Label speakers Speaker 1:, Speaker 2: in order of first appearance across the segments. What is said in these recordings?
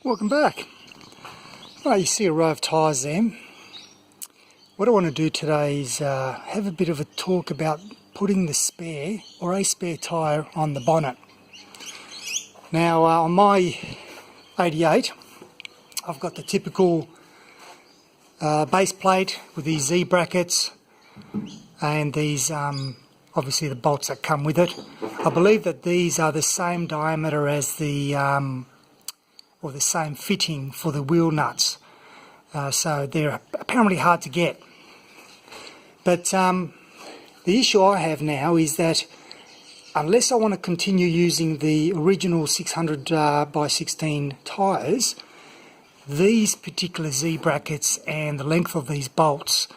Speaker 1: Welcome back. You see a row of tyres there. What I want to do today is have a bit of a talk about putting the spare or a spare tyre on the bonnet. Now on my 88 I've got the typical base plate with these Z brackets and these obviously the bolts that come with it. I believe that these are the same diameter as the or the same fitting for the wheel nuts, so they're apparently hard to get. But the issue I have now is that unless I want to continue using the original 600 by 16 tyres, these particular Z brackets and the length of these bolts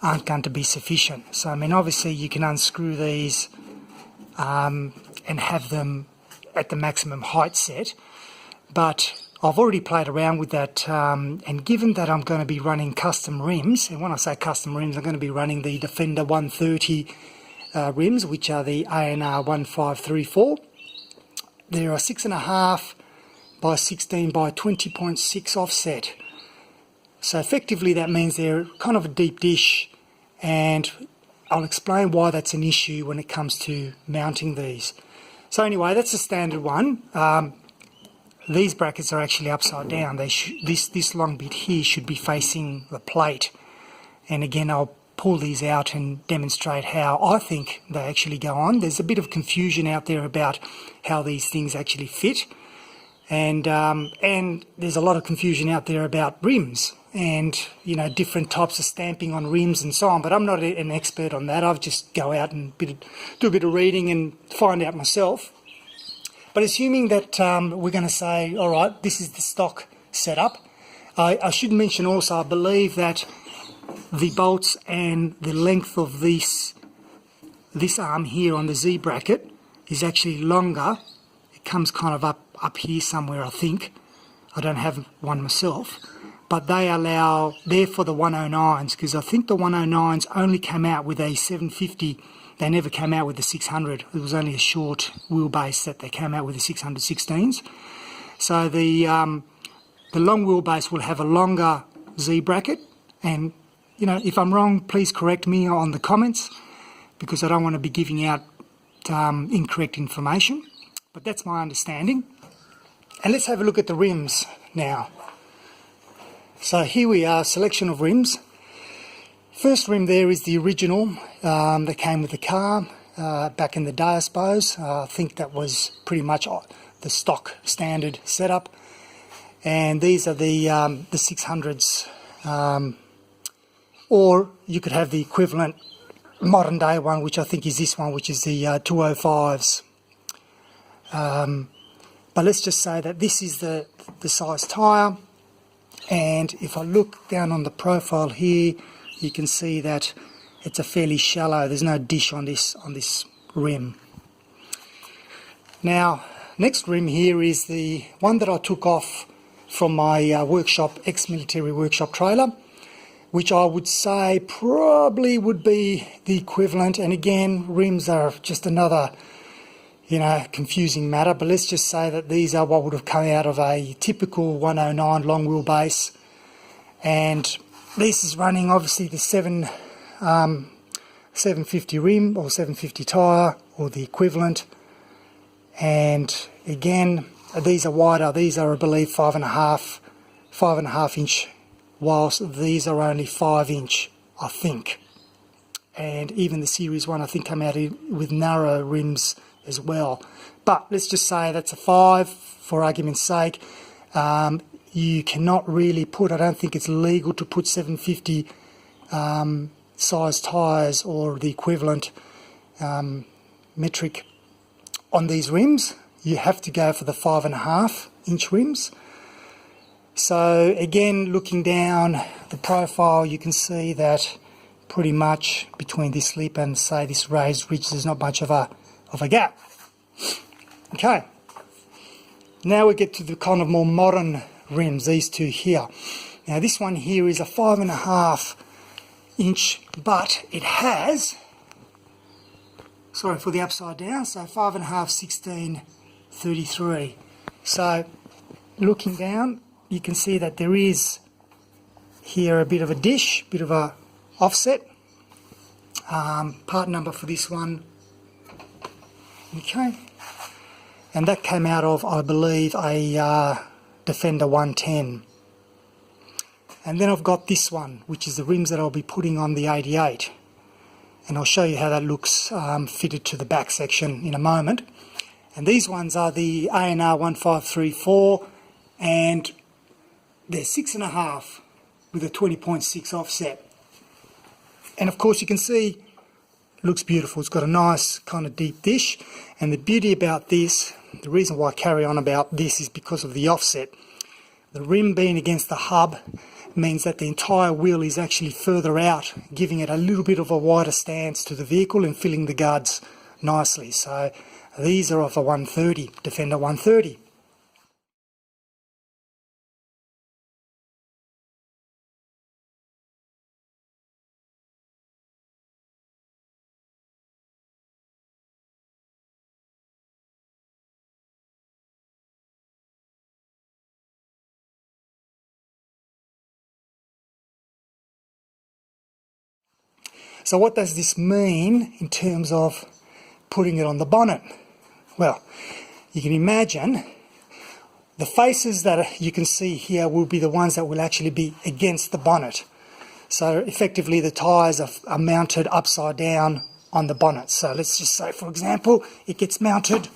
Speaker 1: aren't going to be sufficient. So I mean, obviously you can unscrew these and have them at the maximum height set, but I've already played around with that, and given that I'm going to be running custom rims, and when I say custom rims, I'm going to be running the Defender 130 rims, which are the ANR 1534. They're a 6.5 by 16 by 20.6 offset. So effectively that means they're kind of a deep dish, and I'll explain why that's an issue when it comes to mounting these. So anyway, that's the standard one. These brackets are actually upside down. This long bit here should be facing the plate. And again, I'll pull these out and demonstrate how I think they actually go on. There's a bit of confusion out there about how these things actually fit. And there's a lot of confusion out there about rims and, you know, different types of stamping on rims and so on. But I'm not an expert on that. I've just go out and do a bit of reading and find out myself. But assuming that we're going to say, all right, this is the stock setup, I should mention also, I believe that the bolts and the length of this arm here on the Z bracket is actually longer. It comes kind of up here somewhere, I think. I don't have one myself. But they're for the 109s, because I think the 109s only came out with a 750. They never came out with the 600. It was only a short wheelbase that they came out with the 616s. So the long wheelbase will have a longer Z bracket. And, you know, if I'm wrong, please correct me on the comments, because I don't want to be giving out incorrect information. But that's my understanding. And let's have a look at the rims now. So here we are, selection of rims. First rim there is the original that came with the car back in the day, I suppose. I think that was pretty much the stock standard setup. And these are the 600s, or you could have the equivalent modern day one, which I think is this one, which is the 205s. But let's just say that this is the size tyre. And if I look down on the profile here, you can see that it's a fairly shallow, there's no dish on this rim. Now, next rim here is the one that I took off from my workshop, ex-military workshop trailer, which I would say probably would be the equivalent. And again, rims are just another, you know, confusing matter, but let's just say that these are what would have come out of a typical 109 long wheelbase. And this is running obviously the 750 rim or 750 tyre or the equivalent. And again, these are wider. These are, I believe, 5.5 inch, whilst these are only 5 inch, I think. And even the Series 1, I think, come out with narrow rims as well. But let's just say that's a 5 for argument's sake. You cannot really put, I don't think it's legal to put 750 size tyres or the equivalent metric on these rims. You have to go for the 5.5 inch rims. So again, looking down the profile, you can see that pretty much between this lip and, say, this raised ridge, there's not much of a gap. Okay, now we get to the kind of more modern rims, these two here. Now this one here is a 5.5 inch, but it has, sorry for the upside down, so 5.5, 16, 33. So looking down you can see that there is here a bit of a dish, bit of a offset. Part number for this one, okay, and that came out of, I believe, a Defender 110. And then I've got this one, which is the rims that I'll be putting on the 88, and I'll show you how that looks fitted to the back section in a moment. And these ones are the A&R 1534, and they're 6.5 with a 20.6 offset. And of course you can see it looks beautiful. It's got a nice kind of deep dish, and the beauty about this, the reason why I carry on about this, is because of the offset. The rim being against the hub means that the entire wheel is actually further out, giving it a little bit of a wider stance to the vehicle and filling the guards nicely. So these are of a 130, Defender 130. So what does this mean in terms of putting it on the bonnet? Well, you can imagine the faces that you can see here will be the ones that will actually be against the bonnet. So effectively the tyres are mounted upside down on the bonnet. So let's just say, for example, it gets mounted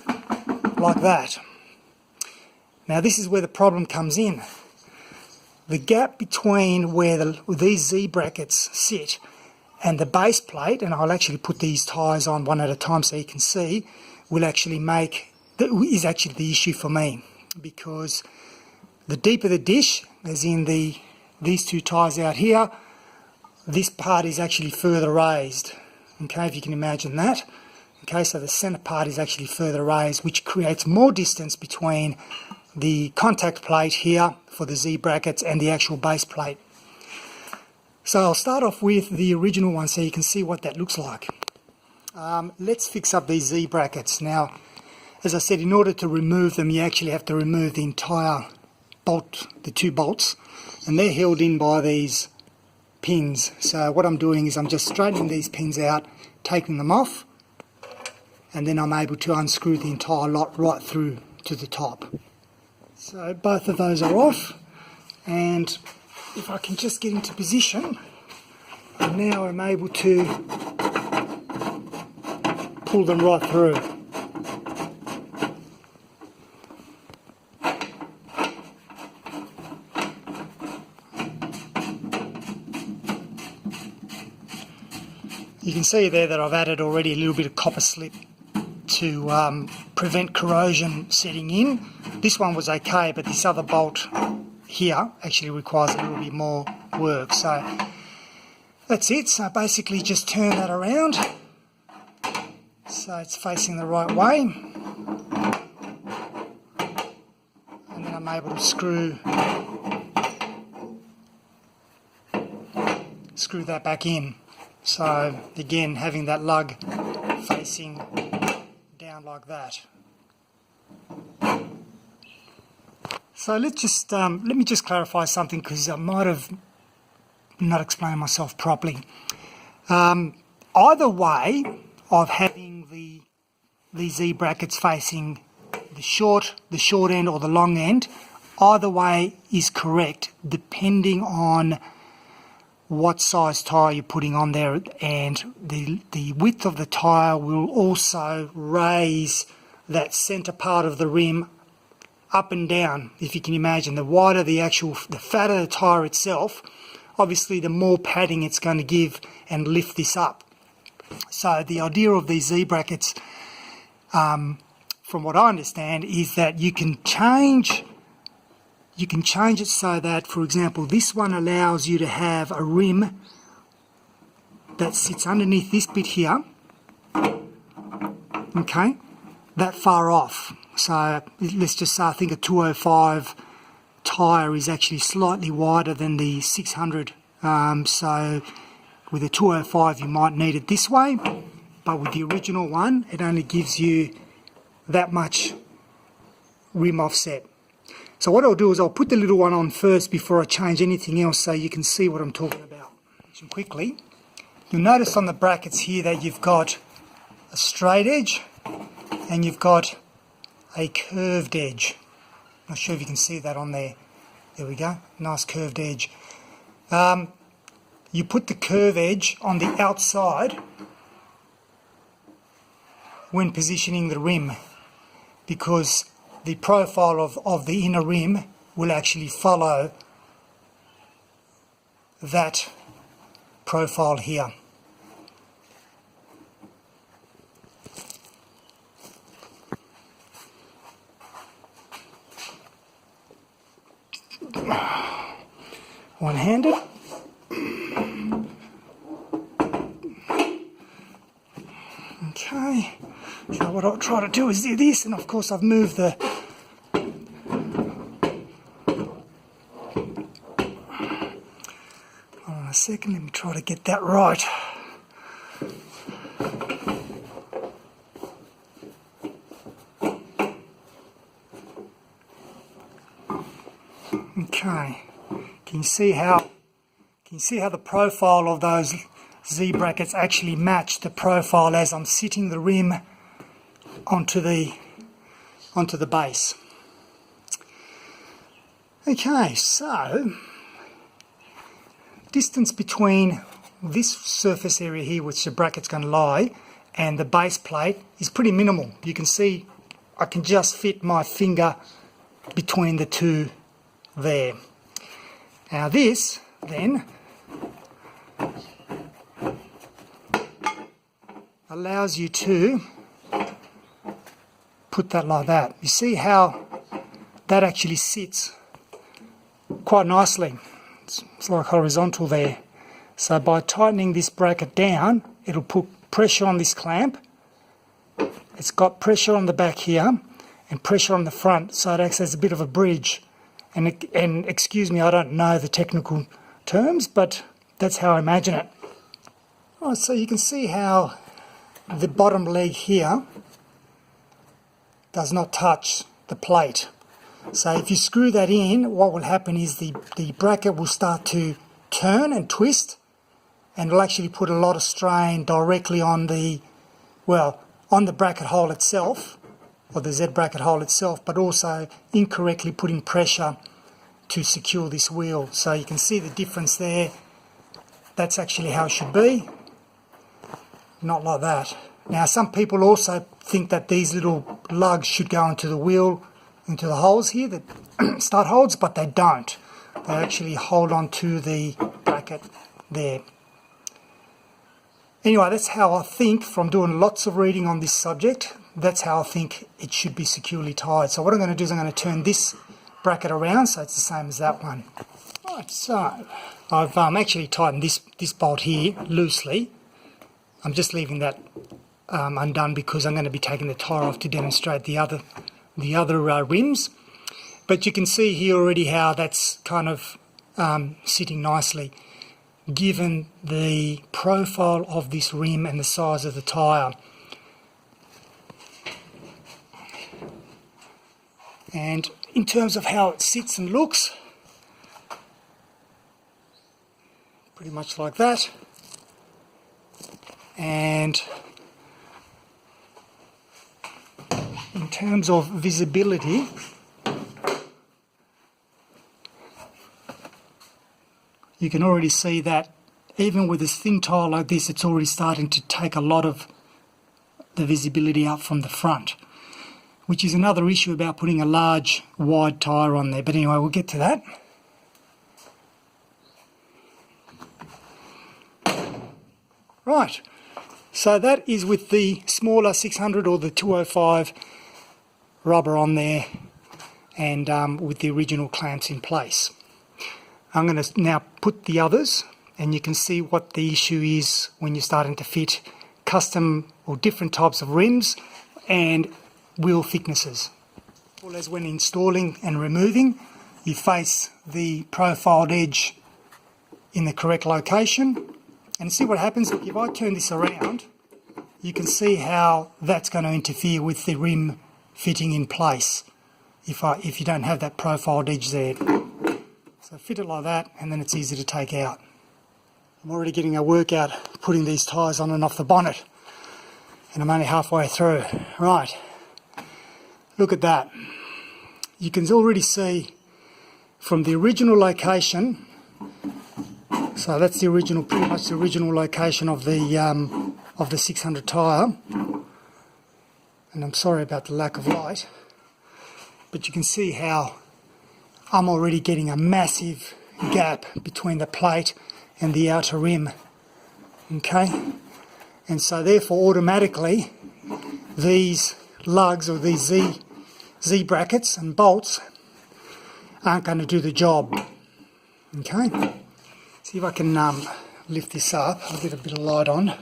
Speaker 1: like that. Now this is where the problem comes in. The gap between where these Z brackets sit and the base plate, and I'll actually put these tyres on one at a time so you can see, is actually the issue for me, because the deeper the dish, as in these two tyres out here, this part is actually further raised. Okay, if you can imagine that. Okay, so the centre part is actually further raised, which creates more distance between the contact plate here for the Z brackets and the actual base plate. So I'll start off with the original one so you can see what that looks like. Let's fix up these Z brackets. Now, as I said, in order to remove them, you actually have to remove the entire bolt, the two bolts, and they're held in by these pins. So what I'm doing is I'm just straightening these pins out, taking them off, and then I'm able to unscrew the entire lot right through to the top. So both of those are off, and if I can just get into position, and now I'm able to pull them right through. You can see there that I've added already a little bit of copper slip to prevent corrosion setting in. This one was okay, but this other bolt here actually requires a little bit more work. So that's it. So basically just turn that around so it's facing the right way, and then I'm able to screw that back in. So again, having that lug facing down like that. So let me just clarify something, because I might have not explained myself properly. Either way of having the Z brackets facing the short end or the long end, either way is correct depending on what size tyre you're putting on there, and the width of the tyre will also raise that centre part of the rim up and down. If you can imagine, the wider the fatter the tyre itself, obviously the more padding it's going to give and lift this up. So the idea of these Z brackets, from what I understand, is that you can change it so that, for example, this one allows you to have a rim that sits underneath this bit here, okay, that far off. So let's just say I think a 205 tyre is actually slightly wider than the 600. So with a 205 you might need it this way, but with the original one it only gives you that much rim offset. So what I'll do is I'll put the little one on first before I change anything else so you can see what I'm talking about. Quickly, you'll notice on the brackets here that you've got a straight edge and you've got a curved edge. Not sure if you can see that on there. There we go, nice curved edge. You put the curved edge on the outside when positioning the rim, because the profile of the inner rim will actually follow that profile here. One-handed. Okay, so what I'll try to do is do this, and of course I've moved the hold on a second, let me try to get that right. Okay, can you see how the profile of those Z brackets actually match the profile as I'm sitting the rim onto the base? Okay, so distance between this surface area here, which the bracket's going to lie, and the base plate is pretty minimal. You can see I can just fit my finger between the two there. Now this then allows you to put that like that. You see how that actually sits quite nicely. It's like horizontal there. So by tightening this bracket down, it'll put pressure on this clamp. It's got pressure on the back here and pressure on the front, so it acts as a bit of a bridge. And excuse me, I don't know the technical terms, but that's how I imagine it. All right, so you can see how the bottom leg here does not touch the plate. So if you screw that in, what will happen is the bracket will start to turn and twist, and it'll actually put a lot of strain directly on the bracket hole itself, or the Z bracket hole itself, but also incorrectly putting pressure to secure this wheel. So you can see the difference there. That's actually how it should be, not like that. Now some people also think that these little lugs should go into the wheel, into the holes here, the stud holes, but they don't. They actually hold on to the bracket there. Anyway, that's how I think, from doing lots of reading on this subject, that's how I think it should be securely tied. So what I'm going to do is I'm going to turn this bracket around so it's the same as that one. Right, so I've actually tightened this bolt here loosely. I'm just leaving that undone because I'm going to be taking the tyre off to demonstrate the other rims. But you can see here already how that's kind of sitting nicely, given the profile of this rim and the size of the tyre. And in terms of how it sits and looks, pretty much like that. And in terms of visibility, you can already see that even with this thin tire like this, it's already starting to take a lot of the visibility out from the front, which is another issue about putting a large, wide tyre on there. But anyway, we'll get to that. Right, so that is with the smaller 600 or the 205 rubber on there, and with the original clamps in place. I'm going to now put the others, and you can see what the issue is when you're starting to fit custom or different types of rims and wheel thicknesses. Well, as when installing and removing, you face the profiled edge in the correct location, and see what happens. If I turn this around, you can see how that's going to interfere with the rim fitting in place. if you don't have that profiled edge there. So fit it like that, and then it's easy to take out. I'm already getting a workout putting these tyres on and off the bonnet, and I'm only halfway through. Right, look at that. You can already see from the original location, so that's the original, pretty much the original location of the 600 tyre, and I'm sorry about the lack of light, but you can see how I'm already getting a massive gap between the plate and the outer rim, okay? And so therefore automatically these lugs or these Z brackets and bolts aren't going to do the job, okay? See if I can lift this up. I'll get a bit of light on,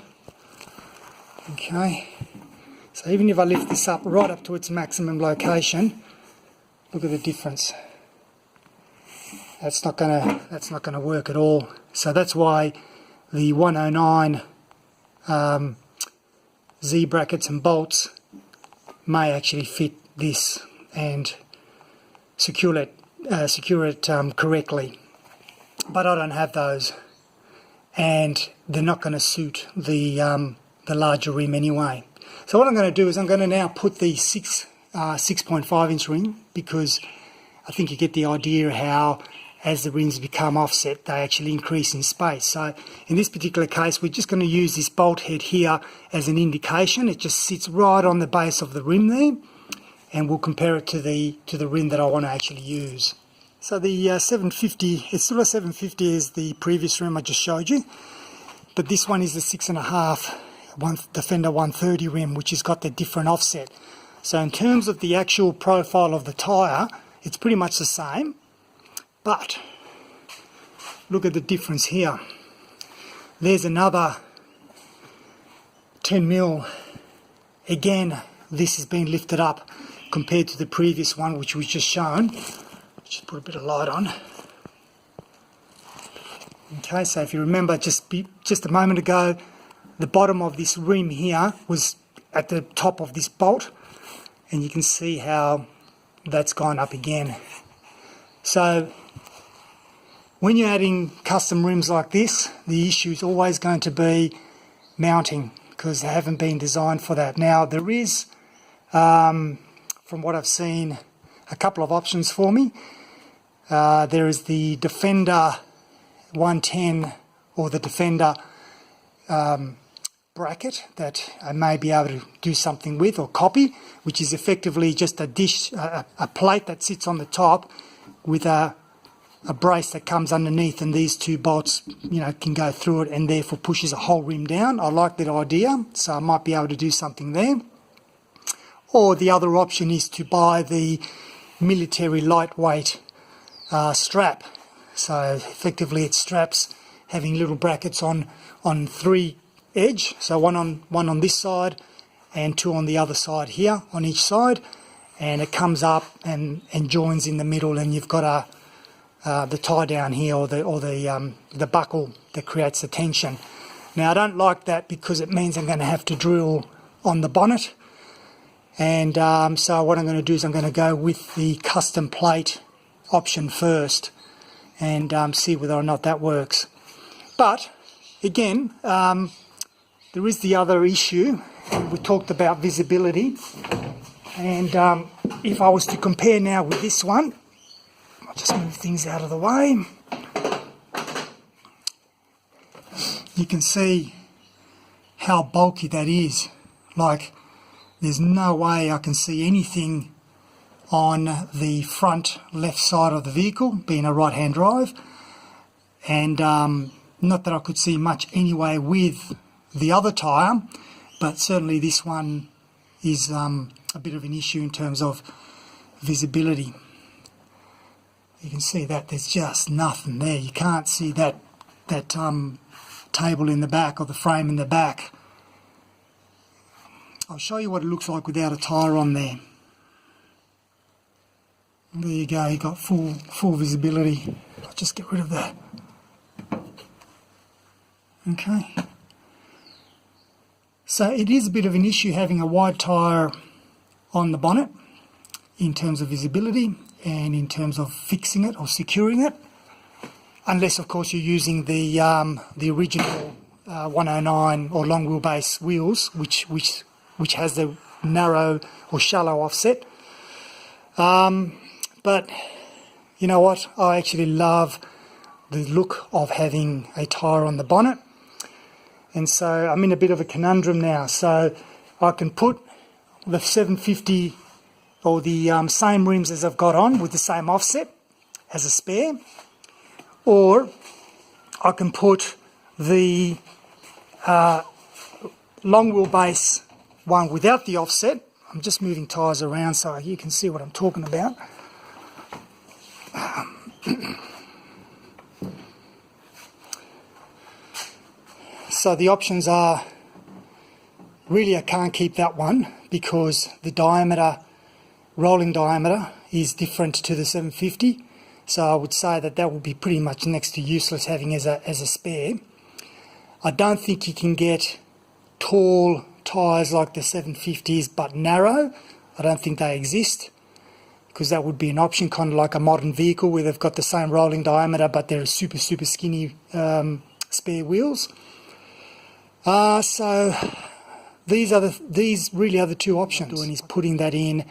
Speaker 1: okay? So even if I lift this up right up to its maximum location, look at the difference. That's not gonna work at all. So that's why the 109 Z brackets and bolts may actually fit this and secure it correctly. But I don't have those, and they're not going to suit the larger rim anyway. So what I'm going to do is I'm going to now put the 6.5 inch rim, because I think you get the idea how as the rims become offset they actually increase in space. So in this particular case we're just going to use this bolt head here as an indication. It just sits right on the base of the rim there, and we'll compare it to the rim that I want to actually use. So the 750, it's still a 750 as the previous rim I just showed you, but this one is the 6.5 Defender 130 rim, which has got the different offset. So in terms of the actual profile of the tyre, it's pretty much the same, but look at the difference here. There's another 10mm. Again, this has been lifted up compared to the previous one which was just shown. Just put a bit of light on. Okay, so if you remember just a moment ago, the bottom of this rim here was at the top of this bolt, and you can see how that's gone up again. So when you're adding custom rims like this, the issue is always going to be mounting, because they haven't been designed for that. Now there is, from what I've seen, a couple of options for me. There is the Defender 110 or the Defender bracket that I may be able to do something with or copy, which is effectively just a dish, a plate that sits on the top with a brace that comes underneath, and these two bolts, can go through it and therefore pushes a whole rim down. I like that idea, so I might be able to do something there. Or the other option is to buy the military lightweight strap. So effectively it straps having little brackets on three edge, so one on this side and two on the other side here on each side, and it comes up and joins in the middle, and you've got the tie down here or the buckle that creates the tension. Now I don't like that because it means I'm going to have to drill on the bonnet, and so what I'm going to do is I'm going to go with the custom plate option first and see whether or not that works. But again, there is the other issue. We talked about visibility, and if I was to compare now with this one, I'll just move things out of the way. You can see how bulky that is. Like, there's no way I can see anything on the front left side of the vehicle, being a right-hand drive, and not that I could see much anyway with the other tyre, but certainly this one is a bit of an issue in terms of visibility. You can see that there's just nothing there. You can't see that table in the back or the frame in the back. I'll show you what it looks like without a tyre on there. There you go, you've got full visibility. I'll just get rid of that. Okay. So it is a bit of an issue having a wide tyre on the bonnet. in terms of visibility and in terms of fixing it or securing it, unless of course you're using the original 109 or long wheelbase wheels, which has the narrow or shallow offset. But you know what? I actually love the look of having a tyre on the bonnet, and so I'm in a bit of a conundrum now. So I can put the 750 or the same rims as I've got on with the same offset as a spare, or I can put the long wheelbase one without the offset. I'm just moving tyres around so you can see what I'm talking about. So the options are, really I can't keep that one because the diameter, rolling diameter, is different to the 750. So I would say that that would be pretty much next to useless having as a spare. I don't think you can get tall tyres like the 750s but narrow. I don't think they exist, because that would be an option, kind of like a modern vehicle where they've got the same rolling diameter but they're super skinny spare wheels. So these really are the two options. What I'm doing is putting that in,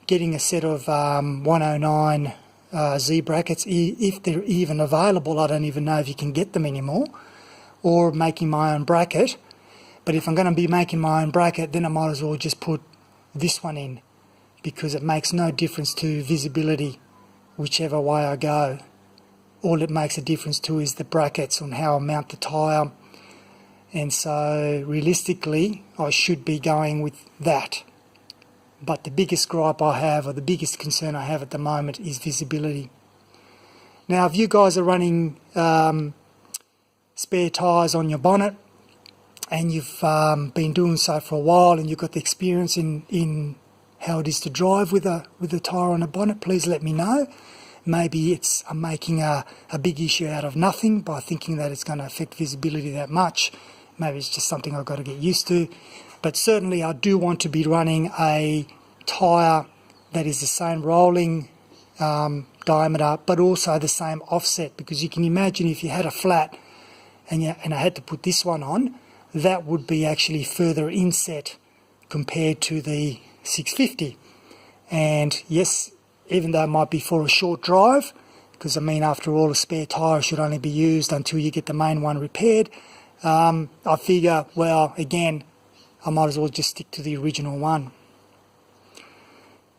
Speaker 1: getting a set of 109 Z brackets, if they're even available. I don't even know if you can get them anymore, or making my own bracket. But if I'm going to be making my own bracket, then I might as well just put this one in, because it makes no difference to visibility whichever way I go. All it makes a difference to is the brackets on how I mount the tyre. And so realistically I should be going with that. But the biggest gripe I have, or the biggest concern I have at the moment, is visibility. Now if you guys are running spare tyres on your bonnet and you've been doing so for a while and you've got the experience in how it is to drive with a tyre on a bonnet, please let me know. Maybe I'm making a big issue out of nothing by thinking that it's going to affect visibility that much. Maybe it's just something I've got to get used to. But certainly I do want to be running a tyre that is the same rolling diameter but also the same offset, because you can imagine if you had a flat and I had to put this one on, that would be actually further inset compared to the 650. And yes, even though it might be for a short drive, because I mean after all a spare tyre should only be used until you get the main one repaired, I figure, well, again, I might as well just stick to the original one.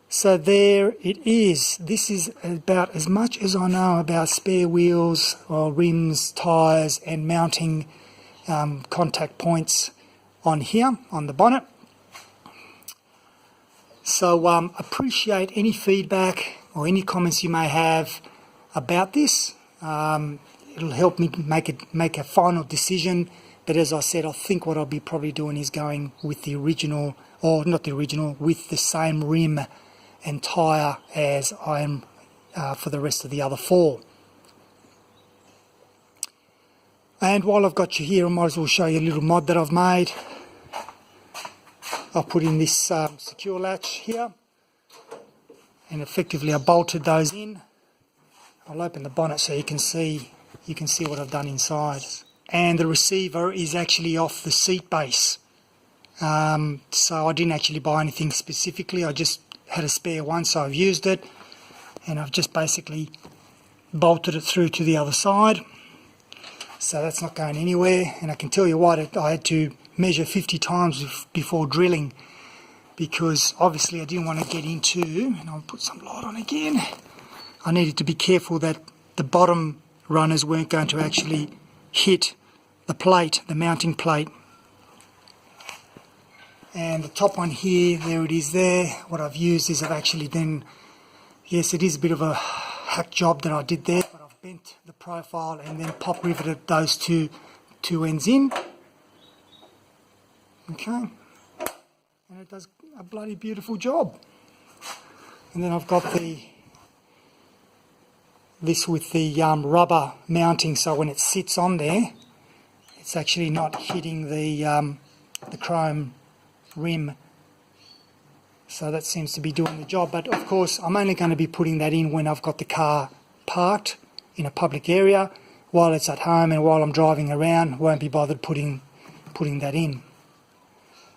Speaker 1: So there it is. This is about as much as I know about spare wheels or rims, tyres and mounting contact points on here, on the bonnet. So appreciate any feedback or any comments you may have about this. It'll help me make a final decision. But as I said, I think what I'll be probably doing is going with the original, or not the original, with the same rim and tyre as I am for the rest of the other four. And while I've got you here, I might as well show you a little mod that I've made. I'll put in this secure latch here, and effectively I bolted those in. I'll open the bonnet so you can see what I've done inside. And the receiver is actually off the seat base. So I didn't actually buy anything specifically, I just had a spare one, so I've used it, and I've just basically bolted it through to the other side. So that's not going anywhere, and I can tell you what, I had to measure 50 times before drilling, because obviously I didn't want to get into, and I'll put some light on again, I needed to be careful that the bottom runners weren't going to actually hit the plate, the mounting plate. And the top one here, there it is there. What I've used is I've actually then, yes, it is a bit of a hack job that I did there, but I've bent the profile and then pop riveted those two ends in. Okay, and it does a bloody beautiful job. And then I've got this with the rubber mounting, so when it sits on there, it's actually not hitting the chrome rim. So that seems to be doing the job. But of course, I'm only going to be putting that in when I've got the car parked in a public area. While it's at home and while I'm driving around, won't be bothered putting that in.